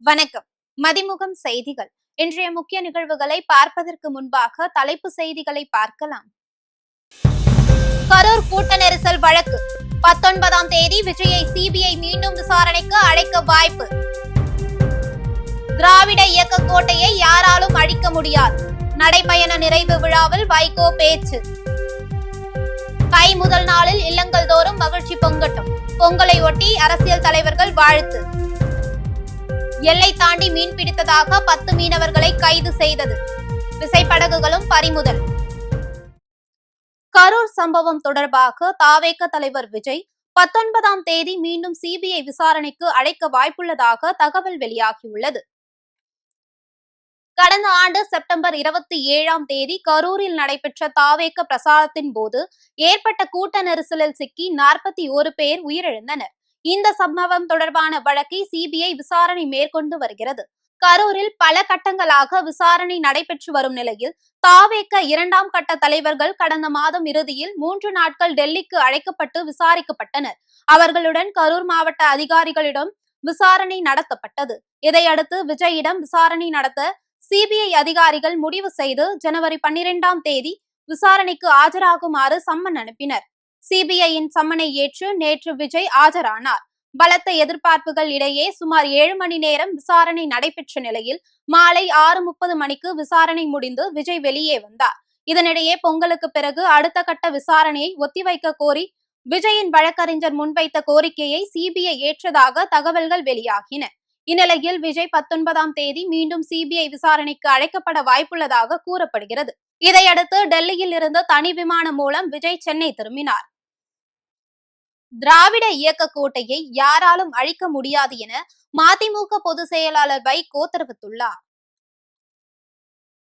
வணக்கம். மதிமுகம் செய்திகள். இன்றைய முக்கிய நிகழ்வுகளை பார்ப்பதற்கு முன்பாக தலைப்பு செய்திகளை பார்க்கலாம். கரூர் கூட்ட நெரிசல் வழக்கு 19ஆம் தேதி விஜயை சிபிஐ மீண்டும் விசாரணைக்கு அழைக்க வாய்ப்பு. திராவிட இயக்க கோட்டையை யாராலும் அழிக்க முடியாது. நடைபயண நிறைவு விழாவில் வைகோ பேச்சு. தை முதல் நாளில் இல்லங்கள் தோறும் மகிழ்ச்சி பொங்கட்டும். பொங்கலை ஒட்டி அரசியல் தலைவர்கள் வாழ்த்து. எல்லை தாண்டி மீன் பிடித்ததாக 10 மீனவர்களை கைது செய்தது. விசைப்படகுகளும் பறிமுதல். கரூர் சம்பவம் தொடர்பாக தாவேக தலைவர் விஜய் 19ஆம் தேதி மீண்டும் சிபிஐ விசாரணைக்கு அழைக்க வாய்ப்புள்ளதாக தகவல் வெளியாகியுள்ளது. கடந்த ஆண்டு செப்டம்பர் 27ஆம் தேதி கரூரில் நடைபெற்ற தாவேக பிரசாரத்தின் போது ஏற்பட்ட கூட்ட நெரிசலில் சிக்கி 41 பேர் உயிரிழந்தனர். இந்த சம்பவம் தொடர்பான வழக்கை சிபிஐ விசாரணை மேற்கொண்டு வருகிறது. கரூரில் பல கட்டங்களாக விசாரணை நடைபெற்று வரும் நிலையில் தாவேக 2ஆம் கட்ட தலைவர்கள் கடந்த மாதம் இறுதியில் 3 நாட்கள் டெல்லிக்கு அழைக்கப்பட்டு விசாரிக்கப்பட்டனர். அவர்களுடன் கரூர் மாவட்ட அதிகாரிகளிடம் விசாரணை நடத்தப்பட்டது. இதையடுத்து விஜயிடம் விசாரணை நடத்த சிபிஐ அதிகாரிகள் முடிவு செய்து ஜனவரி 12ஆம் தேதி விசாரணைக்கு ஆஜராகுமாறு சம்மன் அனுப்பினர். சிபிஐயின் சம்மனை ஏற்று நேற்று விஜய் ஆஜரானார். பலத்த எதிர்பார்ப்புகள் இடையே சுமார் 7 மணி நேரம் விசாரணை நடைபெற்ற நிலையில் மாலை 6:30 மணிக்கு விசாரணை முடிந்து விஜய் வெளியே வந்தார். இதனிடையே பொங்கலுக்கு பிறகு அடுத்த கட்ட விசாரணையை ஒத்திவைக்க கோரி விஜயின் வழக்கறிஞர் முன்வைத்த கோரிக்கையை சிபிஐ ஏற்றதாக தகவல்கள் வெளியாகின. இந்நிலையில் விஜய் 19ஆம் தேதி மீண்டும் சிபிஐ விசாரணைக்கு அழைக்கப்பட வாய்ப்புள்ளதாக கூறப்படுகிறது. இதையடுத்து டெல்லியில் இருந்து தனி விமானம் மூலம் விஜய் சென்னை திரும்பினார். திராவிட இயக்க கோட்டையை யாராலும் அழிக்க முடியாது என மதிமுக பொதுச் செயலாளர் வைகோ தெரிவித்துள்ளார்.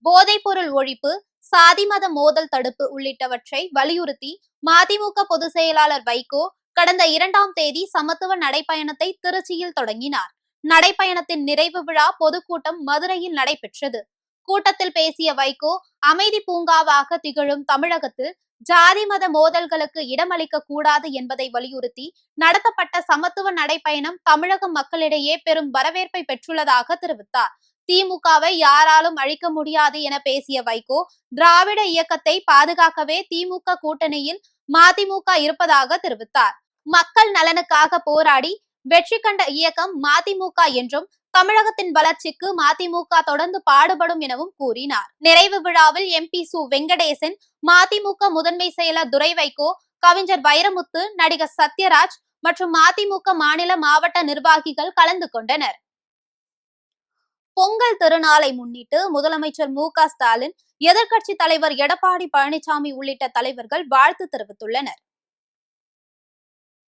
போதைப்பொருள் ஒழிப்பு, சாதி மத மோதல் தடுப்பு உள்ளிட்டவற்றை வலியுறுத்தி மதிமுக பொதுச் செயலாளர் வைகோ கடந்த 2ஆம் தேதி சமத்துவ நடைப்பயணத்தை திருச்சியில் தொடங்கினார். நடைப்பயணத்தின் நிறைவு விழா பொதுக்கூட்டம் மதுரையில் நடைபெற்றது. கூட்டத்தில் பேசிய வைகோ, அமைதி பூங்காவாக திகழும் தமிழகத்தில் ஜாதி மத மோதல்களுக்கு இடமளிக்க கூடாது என்பதை வலியுறுத்தி நடத்தப்பட்ட சமத்துவ நடைப்பயணம் தமிழக மக்களிடையே பெரும் வரவேற்பை பெற்றுள்ளதாக தெரிவித்தார். திமுகவை யாராலும் அழிக்க முடியாது என பேசிய வைகோ, திராவிட இயக்கத்தை பாதுகாக்கவே திமுக கூட்டணியில் மதிமுக இருப்பதாக தெரிவித்தார். மக்கள் நலனுக்காக போராடி வெற்றி கண்ட இயக்கம் மதிமுக என்றும் தமிழகத்தின் வளர்ச்சிக்கு மதிமுக தொடர்ந்து பாடுபடும் எனவும் கூறினார். நிறைவு விழாவில் எம்பி சு வெங்கடேசன், மதிமுக முதன்மை செயலர் துரை வைகோ, கவிஞர் வைரமுத்து, நடிகர் சத்யராஜ் மற்றும் மதிமுக மாநில மாவட்ட நிர்வாகிகள் கலந்து கொண்டனர். பொங்கல் திருநாளை முன்னிட்டு முதலமைச்சர் மு.க. ஸ்டாலின், எதிர்க்கட்சி தலைவர் எடப்பாடி பழனிசாமி உள்ளிட்ட தலைவர்கள் வாழ்த்து தெரிவித்துள்ளனர்.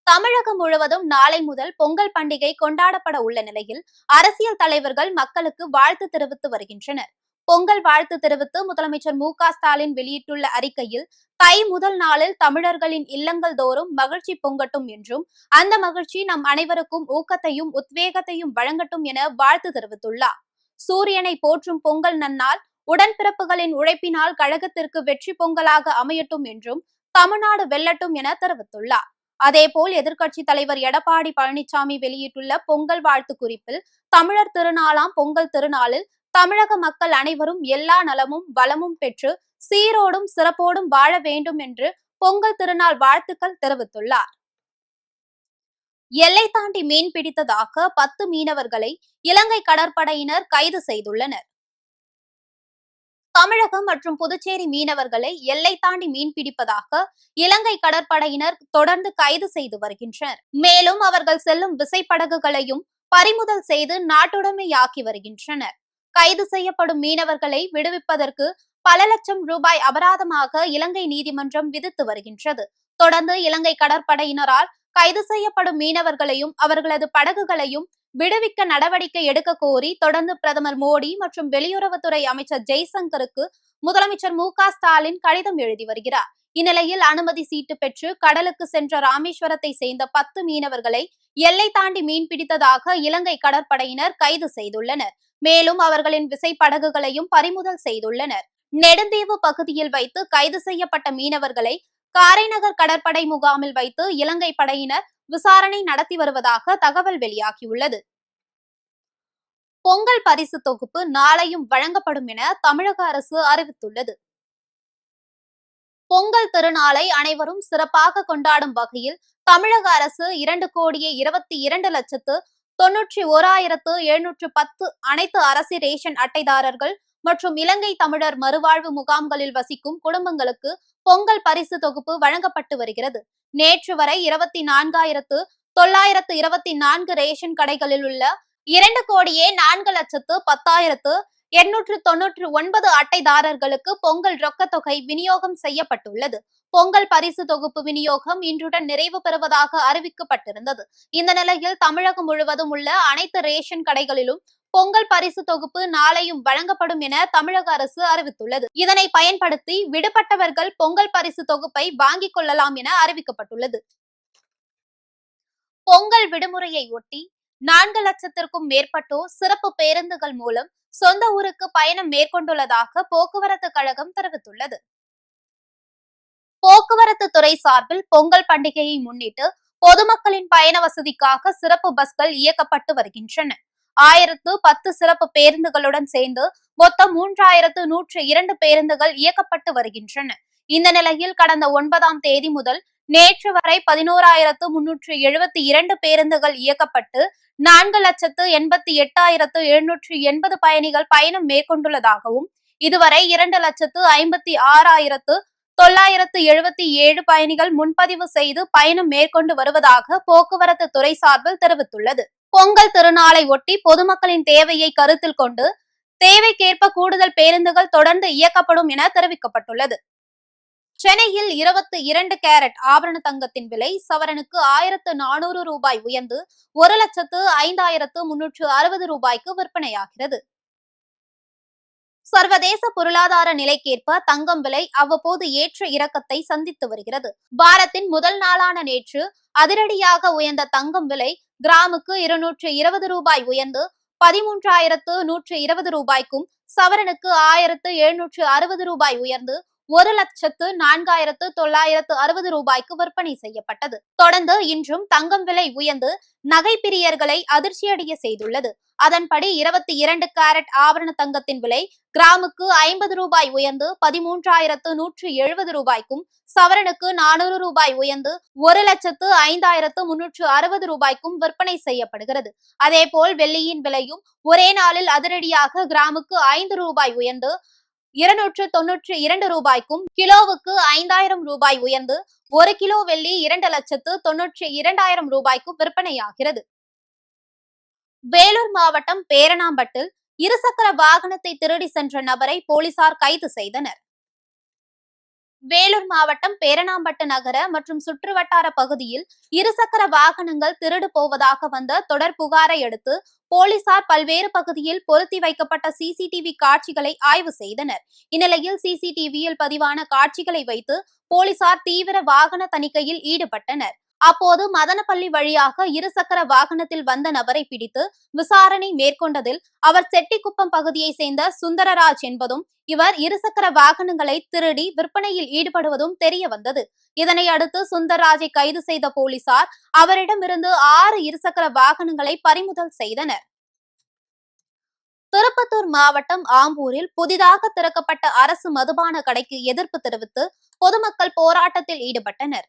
தமிழகம் முழுவதும் நாளை முதல் பொங்கல் பண்டிகை கொண்டாடப்பட உள்ள நிலையில் அரசியல் தலைவர்கள் மக்களுக்கு வாழ்த்து தெரிவித்து வருகின்றனர். பொங்கல் வாழ்த்து தெரிவித்து முதலமைச்சர் மு.க. ஸ்டாலின் வெளியிட்டுள்ள அறிக்கையில், தை முதல் நாளில் தமிழர்களின் இல்லங்கள் தோறும் மகிழ்ச்சி பொங்கட்டும் என்றும் அந்த மகிழ்ச்சி நம் அனைவருக்கும் ஊக்கத்தையும் உத்வேகத்தையும் வழங்கட்டும் என வாழ்த்து தெரிவித்துள்ளார். சூரியனை போற்றும் பொங்கல் நன்னாள், உடன்பிறப்புகளின் உழைப்பினால் கழகத்திற்கு வெற்றி பொங்கலாக அமையட்டும் என்றும் தமிழ்நாடு வெல்லட்டும் என தெரிவித்துள்ளார். அதேபோல் எதிர்க்கட்சி தலைவர் எடப்பாடி பழனிசாமி வெளியிட்டுள்ள பொங்கல் வாழ்த்து குறிப்பில், தமிழர் திருநாளாம் பொங்கல் திருநாளில் தமிழக மக்கள் அனைவரும் எல்லா நலமும் வளமும் பெற்று சீரோடும் சிறப்போடும் வாழ வேண்டும் என்று பொங்கல் திருநாள் வாழ்த்துக்கள் தெரிவித்துள்ளார். எல்லை தாண்டி மீன் பிடித்ததாக 10 மீனவர்களை இலங்கை கடற்படையினர் கைது செய்துள்ளனர். தமிழகம் மற்றும் புதுச்சேரி மீனவர்களை எல்லை தாண்டி மீன் பிடிப்பதாக இலங்கை கடற்படையினர் தொடர்ந்து கைது செய்து வருகின்றனர். மேலும் அவர்கள் செல்லும் விசைப்படகுகளையும் பறிமுதல் செய்து நாட்டுடைமையாக்கி வருகின்றனர். கைது செய்யப்படும் மீனவர்களை விடுவிப்பதற்கு பல லட்சம் ரூபாய் அபராதமாக இலங்கை நீதிமன்றம் விதித்து வருகின்றது. தொடர்ந்து இலங்கை கடற்படையினரால் கைது செய்யப்படும் மீனவர்களையும் அவர்களது படகுகளையும் விடுவிக்க நடவடிக்கை எடுக்க கோரி தொடர்ந்து பிரதமர் மோடி மற்றும் வெளியுறவுத்துறை அமைச்சர் ஜெய்சங்கருக்கு முதலமைச்சர் மு.க. ஸ்டாலின் கடிதம் எழுதி வருகிறார். இந்நிலையில் அனுமதி சீட்டு பெற்று கடலுக்கு சென்ற ராமேஸ்வரத்தை சேர்ந்த 10 மீனவர்களை எல்லை தாண்டி மீன் பிடித்ததாக இலங்கை கடற்படையினர் கைது செய்துள்ளனர். மேலும் அவர்களின் விசைப்படகுகளையும் பறிமுதல் செய்துள்ளனர். நெடுந்தீவு பகுதியில் வைத்து கைது செய்யப்பட்ட மீனவர்களை காரைநகர் கடற்படை முகாமில் வைத்து இலங்கை படையினர் விசாரணை நடத்தி வருவதாக தகவல் வெளியாகியுள்ளது. பொங்கல் பரிசு தொகுப்பு நாளையும் வழங்கப்படும் என தமிழக அரசு அறிவித்துள்ளது. பொங்கல் திருநாளை அனைவரும் சிறப்பாக கொண்டாடும் வகையில் தமிழக அரசு 2,22,91,710 அனைத்து அரசு ரேஷன் அட்டைதாரர்கள் மற்றும் இலங்கை தமிழர் மறுவாழ்வு முகாம்களில் வசிக்கும் குடும்பங்களுக்கு பொங்கல் பரிசு தொகுப்பு வழங்கப்பட்டு வருகிறது. நேற்று வரை 24,924 ரேஷன் கடைகளில் உள்ள 2,04,10,899 அட்டைதாரர்களுக்கு பொங்கல் ரொக்க தொகை விநியோகம் செய்யப்பட்டுள்ளது. பொங்கல் பரிசு தொகுப்பு விநியோகம் இன்றுடன் நிறைவு பெறுவதாக அறிவிக்கப்பட்டிருந்தது. இந்த நிலையில் தமிழகம் முழுவதும் உள்ள அனைத்து ரேஷன் கடைகளிலும் பொங்கல் பரிசு தொகுப்பு நாளையும் வழங்கப்படும் என தமிழக அரசு அறிவித்துள்ளது. இதனை பயன்படுத்தி விடுபட்டவர்கள் பொங்கல் பரிசு தொகுப்பை வாங்கிக் கொள்ளலாம் என அறிவிக்கப்பட்டுள்ளது. பொங்கல் விடுமுறையை ஒட்டி 4 லட்சத்திற்கும் மேற்பட்டோர் சிறப்பு பேருந்துகள் மூலம் சொந்த ஊருக்கு பயணம் மேற்கொண்டுள்ளதாக போக்குவரத்து கழகம் தெரிவித்துள்ளது. போக்குவரத்து துறை சார்பில் பொங்கல் பண்டிகையை முன்னிட்டு பொதுமக்களின் பயண வசதிக்காக சிறப்பு பஸ்கள் இயக்கப்பட்டு வருகின்றன. 1010 சிறப்பு பேருந்துகளுடன் சேர்ந்து மொத்தம் 3102 பேருந்துகள் இயக்கப்பட்டு வருகின்றன. இந்த நிலையில் கடந்த 9ஆம் தேதி முதல் நேற்று வரை 11,372 பேருந்துகள் இயக்கப்பட்டு 4,88,780 பயணிகள் பயணம் மேற்கொண்டுள்ளதாகவும் இதுவரை 2,56,977 பயணிகள் முன்பதிவு செய்து பயணம் மேற்கொண்டு வருவதாக போக்குவரத்து துறை சார்பில் தெரிவித்துள்ளது. பொங்கல் திருநாளை ஒட்டி பொதுமக்களின் தேவையை கருத்தில் கொண்டு தேவைக்கேற்ப கூடுதல் பேருந்துகள் தொடர்ந்து இயக்கப்படும் என தெரிவிக்கப்பட்டுள்ளது. சென்னையில் 22 கேரட் ஆபரண தங்கத்தின் விலை சவரனுக்கு 1,400 ரூபாய் உயர்ந்து 1,05,360 ரூபாய்க்கு விற்பனையாகிறது. சர்வதேச பொருளாதார நிலைக்கேற்ப தங்கம் விலை அவ்வப்போது ஏற்ற இறக்கத்தை சந்தித்து வருகிறது. வாரத்தின் முதல் நாளான நேற்று அதிரடியாக உயர்ந்த தங்கம் விலை கிராமுக்கு 220 ரூபாய் உயர்ந்து 13,120 ரூபாய்க்கும், சவரனுக்கு 1,760 ரூபாய் உயர்ந்து 1,04,960 ரூபாய்க்கு விற்பனை செய்யப்பட்டது. தொடர்ந்து இன்றும் தங்கம் விலை உயர்ந்து நகை பிரியர்களை அதிர்ச்சியடைய செய்துள்ளது. அதன்படி 22 கேரட் ஆபரண தங்கத்தின் விலை கிராமுக்கு 50 ரூபாய் உயர்ந்து 13,170 ரூபாய்க்கும், சவரனுக்கு 400 ரூபாய் உயர்ந்து 1,05,360 ரூபாய்க்கும் விற்பனை செய்யப்படுகிறது. அதேபோல் வெள்ளியின் விலையும் ஒரே நாளில் அதிரடியாக கிராமுக்கு 5 ரூபாய் உயர்ந்து 292 ரூபாய்க்கும், கிலோவுக்கு 5,000 ரூபாய் உயர்ந்து 1 கிலோ வெள்ளி 2,92,000 ரூபாய்க்கும் விற்பனையாகிறது. வேலூர் மாவட்டம் பேரணாம்பட்டில் இருசக்கர வாகனத்தை திருடி சென்ற நபரை போலீசார் கைது செய்தனர். வேலூர் மாவட்டம் பேரணாம்பட்டு நகர மற்றும் சுற்றுவட்டார பகுதியில் இருசக்கர வாகனங்கள் திருடு போவதாக வந்த தொடர் புகாரை அடுத்து போலீசார் பல்வேறு பகுதியில் பொருத்தி வைக்கப்பட்ட சிசிடிவி காட்சிகளை ஆய்வு செய்தனர். இந்நிலையில் சிசிடிவியில் பதிவான காட்சிகளை வைத்து போலீசார் தீவிர வாகன தணிக்கையில் ஈடுபட்டனர். அப்போது மதனப்பள்ளி வழியாக இருசக்கர வாகனத்தில் வந்த நபரை பிடித்து விசாரணை மேற்கொண்டதில் அவர் செட்டிக்குப்பம் பகுதியை சேர்ந்த சுந்தரராஜ் என்பதும் இவர் இருசக்கர வாகனங்களை திருடி விற்பனையில் ஈடுபடுவதும் தெரிய வந்தது. இதனை அடுத்து சுந்தரராஜை கைது செய்த போலீசார் அவரிடமிருந்து 6 இருசக்கர வாகனங்களை பறிமுதல் செய்தனர். திருப்பத்தூர் மாவட்டம் ஆம்பூரில் புதிதாக திறக்கப்பட்ட அரசு மதுபான கடைக்கு எதிர்ப்பு தெரிவித்து பொதுமக்கள் போராட்டத்தில் ஈடுபட்டனர்.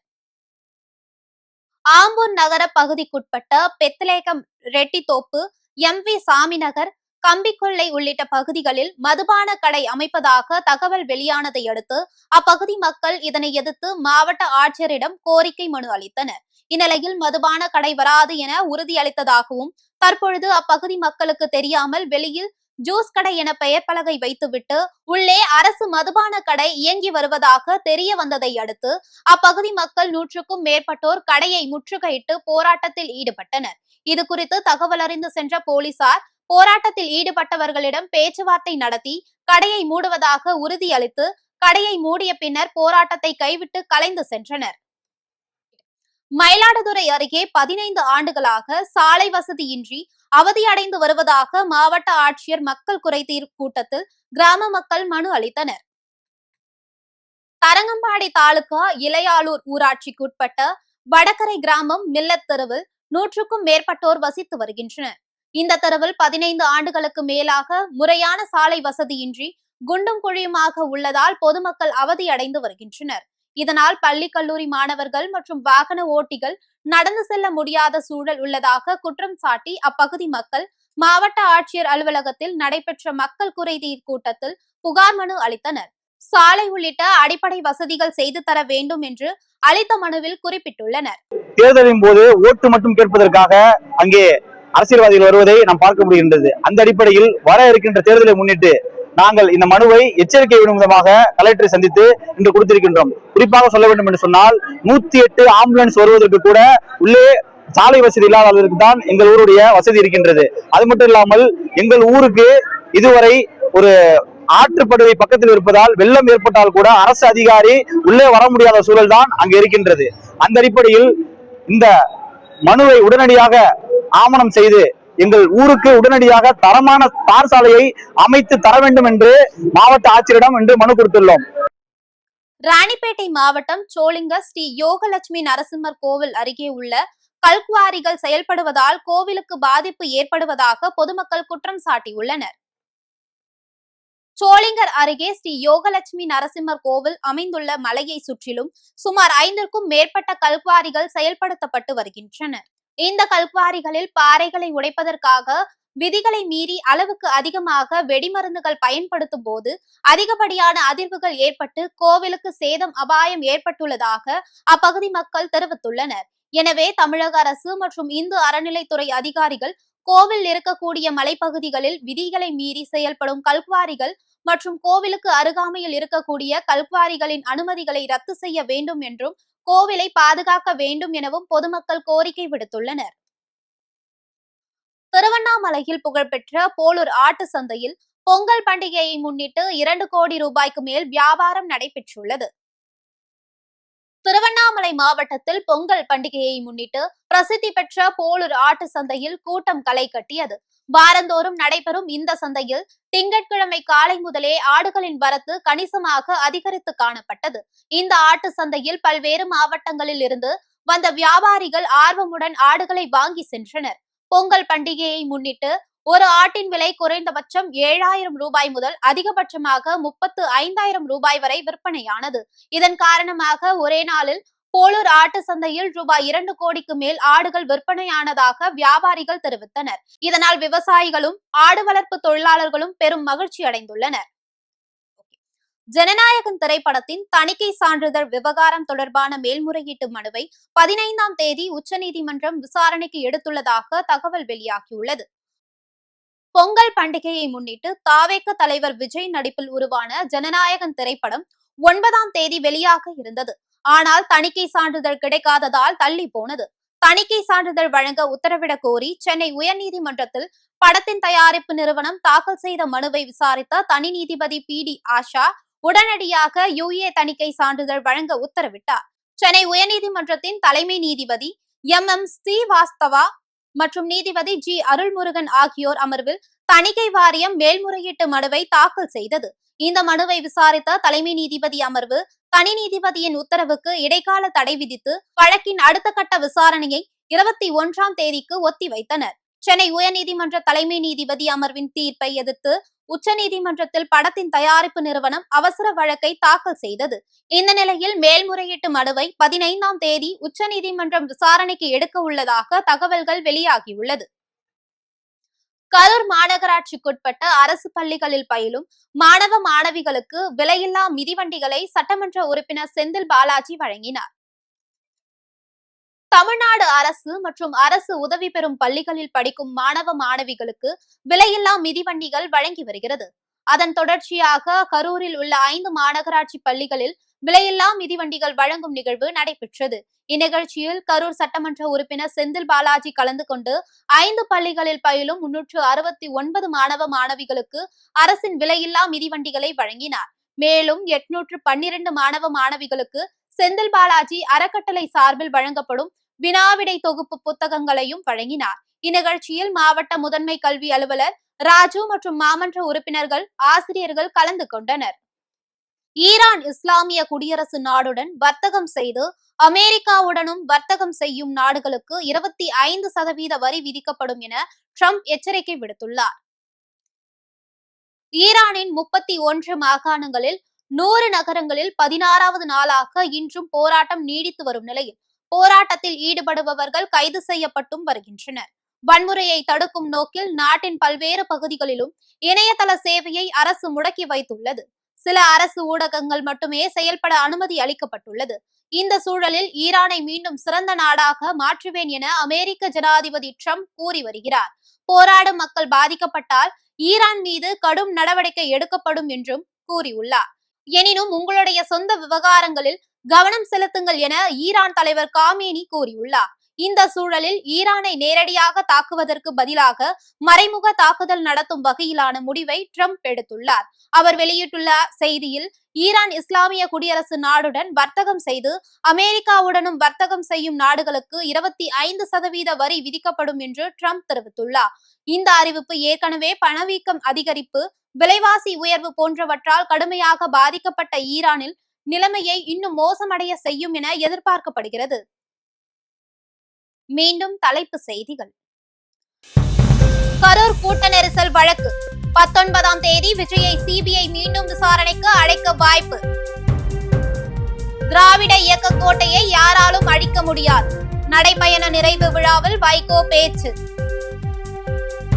ஆம்பூர் நகர பகுதிக்குட்பட்ட பெத்லேகம், ரெட்டித்தோப்பு, MV சாமி நகர், கம்பிக்கொள்ளை உள்ளிட்ட பகுதிகளில் மதுபான கடை அமைப்பதாக தகவல் வெளியானதை அடுத்து அப்பகுதி மக்கள் இதனை எதிர்த்து மாவட்ட ஆட்சியரிடம் கோரிக்கை மனு அளித்தனர். இந்நிலையில் மதுபான கடை வராது என உறுதியளித்ததாகவும் தற்பொழுது அப்பகுதி மக்களுக்கு தெரியாமல் வெளியில் ஜூஸ் கடை என பெயர் பலகை வைத்துவிட்டு உள்ளே அரசு மதுபான கடை இயங்கி வருவதாக தெரிய வந்ததை அடுத்து அப்பகுதி மக்கள் 100க்கும் மேற்பட்டோர் கடையை முற்றுகையிட்டு போராட்டத்தில் ஈடுபட்டனர். இது குறித்து தகவல் அறிந்து சென்ற போலீசார் போராட்டத்தில் ஈடுபட்டவர்களிடம் பேச்சுவார்த்தை நடத்தி கடையை மூடுவதாக உறுதியளித்து கடையை மூடிய பின்னர் போராட்டத்தை கைவிட்டு கலைந்து சென்றனர். மயிலாடுதுறை அருகே 15 ஆண்டுகளாக சாலை வசதியின்றி அவதியடைந்து வருவதாக மாவட்ட ஆட்சியர் மக்கள் குறைதீர் கூட்டத்தில் கிராம மக்கள் மனு அளித்தனர். தரங்கம்பாடி தாலுகா இளையாளூர் ஊராட்சிக்குட்பட்ட வடகரை கிராமம் மில்லத் தெருவில் 100க்கும் மேற்பட்டோர் வசித்து வருகின்றனர். இந்த தெருவில் 15 ஆண்டுகளுக்கு மேலாக முறையான சாலை வசதியின்றி குண்டும் குழியுமாக உள்ளதால் பொதுமக்கள் அவதியடைந்து வருகின்றனர். இதனால் பள்ளி கல்லூரி மாணவர்கள் மற்றும் வாகன ஓட்டிகள் நடந்து செல்ல முடியாத சூழல் உள்ளதாக குற்றம் சாட்டி அப்பகுதி மக்கள் மாவட்ட ஆட்சியர் அலுவலகத்தில் நடைபெற்ற மக்கள் குறைதீர் கூட்டத்தில் புகார் மனு அளித்தனர். சாலை உள்ளிட்ட அடிப்படை வசதிகள் செய்து தர வேண்டும் என்று அளித்த மனுவில் குறிப்பிட்டுள்ளனர். தேர்தலின் போது ஓட்டு மட்டும் கேட்பதற்காக அங்கே அரசியல்வாதிகள் வருவதை நாம் பார்க்க முடிகின்றது. அந்த அடிப்படையில் வர இருக்கின்ற தேர்தலை முன்னிட்டு நாங்கள் இந்த மனுவை எச்சரிக்கை விடும் விதமாக கலெக்டரை சந்தித்து இன்று கொடுத்திருக்கின்றோம். குறிப்பாக சொல்ல வேண்டும் என்று சொன்னால் 108 ஆம்புலன்ஸ் வருவதற்கு கூட உள்ளே சாலை வசதி இல்லாதவர்களுக்கு தான் எங்கள் ஊருடைய வசதி இருக்கின்றது. அது மட்டும் இல்லாமல் எங்கள் ஊருக்கு இதுவரை ஒரு ஆற்றுப்படுகை பக்கத்தில் இருப்பதால் வெள்ளம் ஏற்பட்டால் கூட அரசு அதிகாரி உள்ளே வர முடியாத சூழல் தான் அங்கு இருக்கின்றது. அந்த அடிப்படையில் இந்த மனுவை உடனடியாக ஆவணம் செய்து எங்கள் ஊருக்கு உடனடியாக தரமான தார் சாலையை அமைத்து தர வேண்டும் என்று மாவட்ட ஆட்சியரிடம் இன்று மனு கொடுத்துள்ளோம். ராணிப்பேட்டை மாவட்டம் சோளிங்க ஸ்ரீ யோகலட்சுமி நரசிம்மர் கோவில் அருகே உள்ள கல்குவாரிகள் செயல்படுவதால் கோவிலுக்கு பாதிப்பு ஏற்படுவதாக பொதுமக்கள் குற்றம் சாட்டியுள்ளனர். சோளிங்கர் அருகே ஸ்ரீ யோகலட்சுமி நரசிம்மர் கோவில் அமைந்துள்ள மலையை சுற்றிலும் சுமார் 5க்கும் மேற்பட்ட கல்குவாரிகள் செயல்படுத்தப்பட்டு வருகின்றன. இந்த கல்குவாரிகளில் பாறைகளை உடைப்பதற்காக விதிகளை மீறி அளவுக்கு அதிகமாக வெடிமருந்துகள் பயன்படுத்தும் போது அதிகப்படியான அதிர்வுகள் ஏற்பட்டு கோவிலுக்கு சேதம் அபாயம் ஏற்பட்டுள்ளதாக அப்பகுதி மக்கள் தெரிவித்துள்ளனர். எனவே தமிழக அரசு மற்றும் இந்து அறநிலைத்துறை அதிகாரிகள் கோவில் இருக்கக்கூடிய மலைப்பகுதிகளில் விதிகளை மீறி செயல்படும் கல்குவாரிகள் மற்றும் கோவிலுக்கு அருகாமையில் இருக்கக்கூடிய கல்குவாரிகளின் அனுமதிகளை ரத்து செய்ய வேண்டும் என்றும் கோவிலை பாதுகாக்க வேண்டும் எனவும் பொதுமக்கள் கோரிக்கை விடுத்துள்ளனர். திருவண்ணாமலையில் புகழ்பெற்ற போலூர் ஆட்டு சந்தையில் பொங்கல் பண்டிகையை முன்னிட்டு 2 கோடி ரூபாய்க்கு மேல் வியாபாரம் நடைபெற்றுள்ளது. திருவண்ணாமலை மாவட்டத்தில் பொங்கல் பண்டிகையை முன்னிட்டு பிரசித்தி பெற்ற போலூர் ஆட்டு சந்தையில் கூட்டம் களை கட்டியது. வாரந்தோறும் நடைபெறும் இந்த சந்தையில் திங்கட்கிழமை காலை முதலே ஆடுகளின் வரத்து கணிசமாக அதிகரித்து காணப்பட்டது. இந்த ஆட்டு சந்தையில் பல்வேறு மாவட்டங்களில் இருந்து வந்த வியாபாரிகள் ஆர்வமுடன் ஆடுகளை வாங்கி சென்றனர். பொங்கல் பண்டிகையை முன்னிட்டு ஒரு ஆட்டின் விலை குறைந்தபட்சம் 7,000 ரூபாய் முதல் அதிகபட்சமாக 35,000 ரூபாய் வரை விற்பனையானது. இதன் காரணமாக ஒரே நாளில் போலூர் ஆட்டு சந்தையில் ரூபாய் 2 கோடிக்கு மேல் ஆடுகள் விற்பனையானதாக வியாபாரிகள் தெரிவித்தனர். இதனால் விவசாயிகளும் ஆடு வளர்ப்பு தொழிலாளர்களும் பெரும் மகிழ்ச்சி அடைந்துள்ளனர். ஜனநாயகன் திரைப்படத்தின் தணிக்கை சான்றிதழ் விவகாரம் தொடர்பான மேல்முறையீட்டு மனுவை 15ஆம் தேதி உச்சநீதிமன்றம் விசாரணைக்கு எடுத்துள்ளதாக தகவல் வெளியாகியுள்ளது. பொங்கல் பண்டிகையை முன்னிட்டு தாவேக தலைவர் விஜய் நடிப்பில் உருவான ஜனநாயகன் திரைப்படம் 9ஆம் தேதி வெளியாக இருந்தது. ஆனால் தணிக்கை சான்றிதழ் கிடைக்காததால் தள்ளி போனது. தணிக்கை சான்றிதழ் வழங்க உத்தரவிடக் கோரி சென்னை உயர்நீதிமன்றத்தில் படத்தின் தயாரிப்பு நிறுவனம் தாக்கல் செய்த மனுவை விசாரித்த தனி நீதிபதி PD ஆஷா உடனடியாக UA தணிக்கை சான்றிதழ் வழங்க உத்தரவிட்டார். சென்னை உயர்நீதிமன்றத்தின் தலைமை நீதிபதி MM ஸ்ரீவாஸ்தவா மற்றும் நீதிபதி G அருள்முருகன் ஆகியோர் அமர்வில் தணிக்கை வாரியம் மேல்முறையீட்டு மனுவை தாக்கல் செய்தது. இந்த மனுவை விசாரித்த தலைமை நீதிபதி அமர்வு தனி நீதிபதியின் உத்தரவுக்கு இடைக்கால தடை விதித்து வழக்கின் அடுத்த கட்ட விசாரணையை 21ஆம் தேதிக்கு ஒத்திவைத்தனர். சென்னை உயர்நீதிமன்ற தலைமை நீதிபதி அமர்வின் தீர்ப்பை எதிர்த்து உச்சநீதிமன்றத்தில் படத்தின் தயாரிப்பு நிறுவனம் அவசர வழக்கை தாக்கல் செய்தது. இந்த நிலையில் மேல்முறையீட்டு மனுவை 15ஆம் தேதி உச்சநீதிமன்றம் விசாரணைக்கு எடுக்க உள்ளதாக தகவல்கள் வெளியாகியுள்ளது. கரூர் மாநகராட்சிக்குட்பட்ட அரசு பள்ளிகளில் பயிலும் மாணவ மாணவிகளுக்கு விலையில்லா மிதிவண்டிகளை சட்டமன்ற உறுப்பினர் செந்தில் பாலாஜி வழங்கினார். தமிழ்நாடு அரசு மற்றும் அரசு உதவி பெறும் பள்ளிகளில் படிக்கும் மாணவ மாணவிகளுக்கு விலையில்லா மிதிவண்டிகள் வழங்கி வருகிறது. அதன் தொடர்ச்சியாக கரூரில் உள்ள 5 மாநகராட்சி பள்ளிகளில் விலையில்லா மிதிவண்டிகள் வழங்கும் நிகழ்வு நடைபெற்றது. இந்நிகழ்ச்சியில் கரூர் சட்டமன்ற உறுப்பினர் செந்தில் பாலாஜி கலந்து கொண்டு 5 பள்ளிகளில் பயிலும் 369 மாணவ மாணவிகளுக்கு அரசின் விலையில்லா மிதிவண்டிகளை வழங்கினார். மேலும் 812 மாணவ மாணவிகளுக்கு செந்தில் பாலாஜி அறக்கட்டளை சார்பில் வழங்கப்படும் வினாவிடை தொகுப்பு புத்தகங்களையும் வழங்கினார். இந்நிகழ்ச்சியில் மாவட்ட முதன்மை கல்வி அலுவலர் ராஜு மற்றும் மாமன்ற உறுப்பினர்கள், ஆசிரியர்கள் கலந்து கொண்டனர். ஈரான் இஸ்லாமிய குடியரசு நாடுடன் வர்த்தகம் செய்து அமெரிக்காவுடனும் வர்த்தகம் செய்யும் நாடுகளுக்கு 25% வரி விதிக்கப்படும் என ட்ரம்ப் எச்சரிக்கை விடுத்துள்ளார். ஈரானின் 31 மாகாணங்களில் 100 நகரங்களில் 16வது நாளாக இன்றும் போராட்டம் நீடித்து வரும் நிலையில் போராட்டத்தில் ஈடுபடுபவர்கள் கைது செய்யப்பட்டும் வருகின்றனர். வன்முறையை தடுக்கும் நோக்கில் நாட்டின் பல்வேறு பகுதிகளிலும் இணையதள சேவையை அரசு முடக்கி வைத்துள்ளது. சில அரசு ஊடகங்கள் மட்டுமே செயல்பட அனுமதி அளிக்கப்பட்டுள்ளது. இந்த சூழலில் ஈரானை மீண்டும் சிறந்த நாடாக மாற்றுவேன் என அமெரிக்க ஜனாதிபதி ட்ரம்ப் கூறி வருகிறார். போராடும் மக்கள் பாதிக்கப்பட்டால் ஈரான் மீது கடும் நடவடிக்கை எடுக்கப்படும் என்றும் கூறியுள்ளார். எனினும் உங்களுடைய சொந்த விவகாரங்களில் கவனம் செலுத்துங்கள் என ஈரான் தலைவர் காமேனி கூறியுள்ளார். இந்த சூழலில் ஈரானை நேரடியாக தாக்குவதற்கு பதிலாக மறைமுக தாக்குதல் நடத்தும் வகையிலான முடிவை ட்ரம்ப் எடுத்துள்ளார். அவர் வெளியிட்டுள்ள செய்தியில், ஈரான் இஸ்லாமிய குடியரசு நாடுடன் வர்த்தகம் செய்து அமெரிக்காவுடனும் வர்த்தகம் செய்யும் நாடுகளுக்கு 25% வரி விதிக்கப்படும் என்று ட்ரம்ப் தெரிவித்துள்ளார். இந்த அறிவிப்பு ஏற்கனவே பணவீக்கம் அதிகரிப்பு, விலைவாசி உயர்வு போன்றவற்றால் கடுமையாக பாதிக்கப்பட்ட ஈரானில் நிலைமையை இன்னும் மோசமடைய செய்யும் என எதிர்பார்க்கப்படுகிறது. மீண்டும் தலைப்பு செய்திகள். கரூர் கூட்ட நெரிசல் வழக்கு 19ஆம் தேதி விஜயை சிபிஐ மீண்டும் விசாரணைக்கு அழைக்க வாய்ப்பு. திராவிட இயக்க கோட்டையை யாராலும் அழிக்க முடியாது. நடைபயண நிறைவு விழாவில் வைகோ பேச்சு.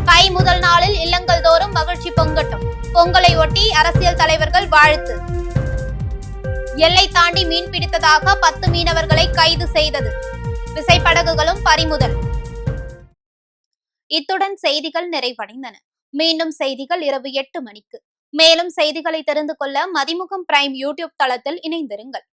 தை முதல் நாளில் இல்லங்கள் தோறும் மகிழ்ச்சி பொங்கட்டும். பொங்கலை ஒட்டி அரசியல் தலைவர்கள் வாழ்த்து. எல்லை தாண்டி மீன் பிடித்ததாக 10 மீனவர்களை கைது செய்தது. விசைப்படகுகளும் பறிமுதல். இத்துடன் செய்திகள் நிறைவடைந்தன. மீண்டும் செய்திகள் இரவு 8 மணிக்கு. மேலும் செய்திகளை தெரிந்து கொள்ள மதிமுகம் பிரைம் யூடியூப் தளத்தில் இணைந்திருங்கள்.